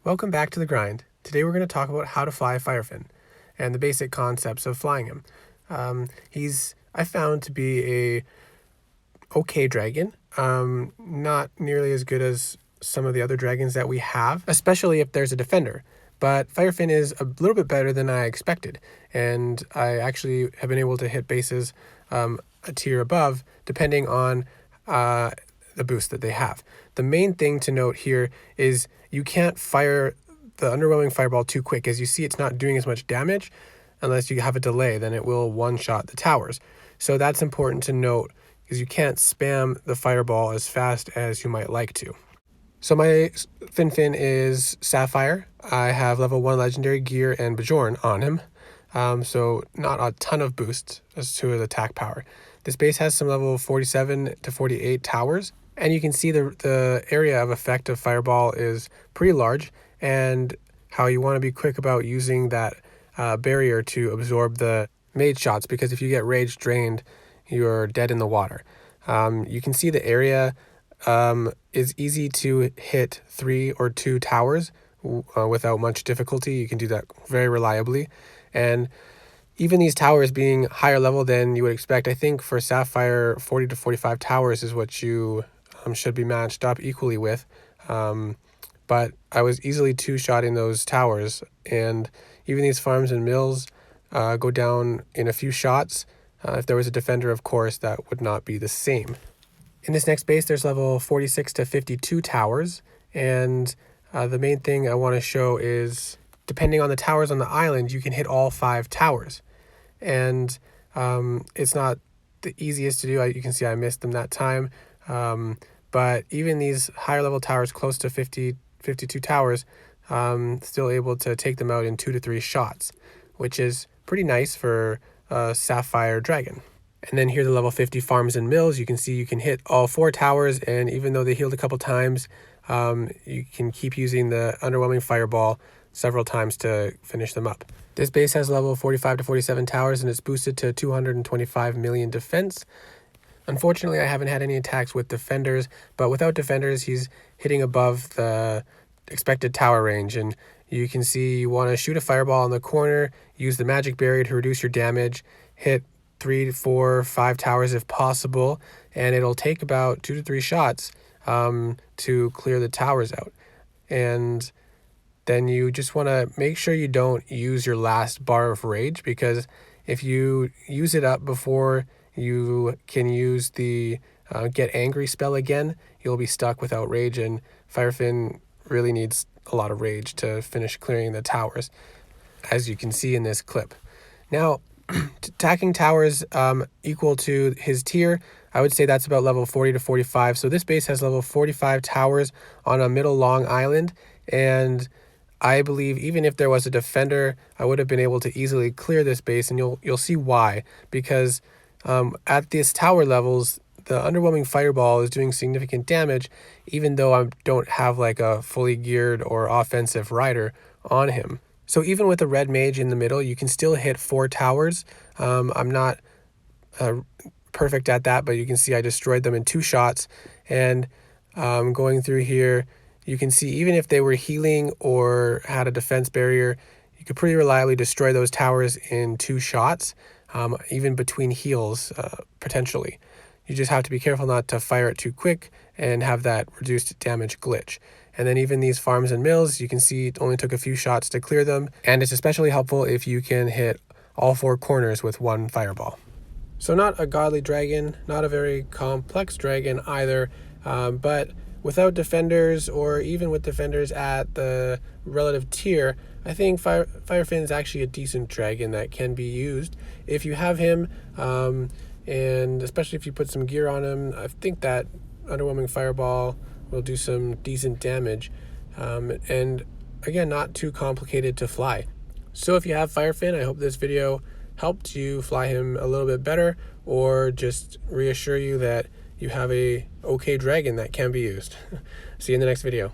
Welcome back to the grind. Today we're going to talk about how to fly a FireFin and the basic concepts of flying him. I found to be a okay dragon, not nearly as good as some of the other dragons that we have, especially if there's a defender. But FireFin is a little bit better than I expected, and I actually have been able to hit bases a tier above, depending on the boost that they have. The main thing to note here is you can't fire the underwhelming fireball too quick. As you see, it's not doing as much damage unless you have a delay, then it will one-shot the towers. So that's important to note because you can't spam the fireball as fast as you might like to. So my FinFin is Sapphire. I have level 1 legendary gear and Bajorn on him. So not a ton of boost as to his attack power. This base has some level 47 to 48 towers, and you can see the area of effect of Fireball is pretty large, and how you want to be quick about using that barrier to absorb the mage shots, because if you get rage drained, you're dead in the water. You can see the area is easy to hit 3 or 2 towers without much difficulty. You can do that very reliably, and even these towers being higher level than you would expect, I think for Sapphire, 40 to 45 towers is what you should be matched up equally with. But I was easily two-shotting those towers, and even these farms and mills go down in a few shots. If there was a defender, of course, that would not be the same. In this next base, there's level 46 to 52 towers, and the main thing I want to show is, depending on the towers on the island, you can hit all 5 towers. And it's not the easiest to do. You can see I missed them that time. But even these higher level towers, close to 52 towers, still able to take them out in 2 to 3 shots, which is pretty nice for a Sapphire dragon. And then here the level 50 farms and mills, you can see you can hit all 4 towers, and even though they healed a couple times, you can keep using the underwhelming fireball several times to finish them up. This base has level 45 to 47 towers, and it's boosted to 225 million defense. Unfortunately, I haven't had any attacks with defenders, but without defenders, he's hitting above the expected tower range. And you can see you want to shoot a fireball in the corner, use the magic barrier to reduce your damage, hit 3, 4, 5 towers if possible, and it'll take about 2 to 3 shots to clear the towers out. And then you just want to make sure you don't use your last bar of rage, because if you use it up before you can use the get angry spell again, you'll be stuck without rage, and FireFin really needs a lot of rage to finish clearing the towers, as you can see in this clip. Now, attacking towers equal to his tier, I would say that's about level 40 to 45. So this base has level 45 towers on a middle long island, and I believe even if there was a defender, I would have been able to easily clear this base, and you'll see why. Because at these tower levels, the underwhelming fireball is doing significant damage, even though I don't have like a fully geared or offensive rider on him. So even with a red mage in the middle, you can still hit 4 towers. I'm not perfect at that, but you can see I destroyed them in 2 shots. And going through here, you can see even if they were healing or had a defense barrier, you could pretty reliably destroy those towers in 2 shots, even between heals, potentially. You just have to be careful not to fire it too quick and have that reduced damage glitch. And then even these farms and mills, you can see it only took a few shots to clear them, and it's especially helpful if you can hit all 4 corners with 1 fireball. So not a godly dragon, not a very complex dragon either, but without defenders, or even with defenders at the relative tier, I think FireFin is actually a decent dragon that can be used if you have him, and especially if you put some gear on him. I think that underwhelming fireball will do some decent damage, and again, not too complicated to fly. So if you have FireFin, I hope this video helped you fly him a little bit better, or just reassure you that you have a okay dragon that can be used. See you in the next video.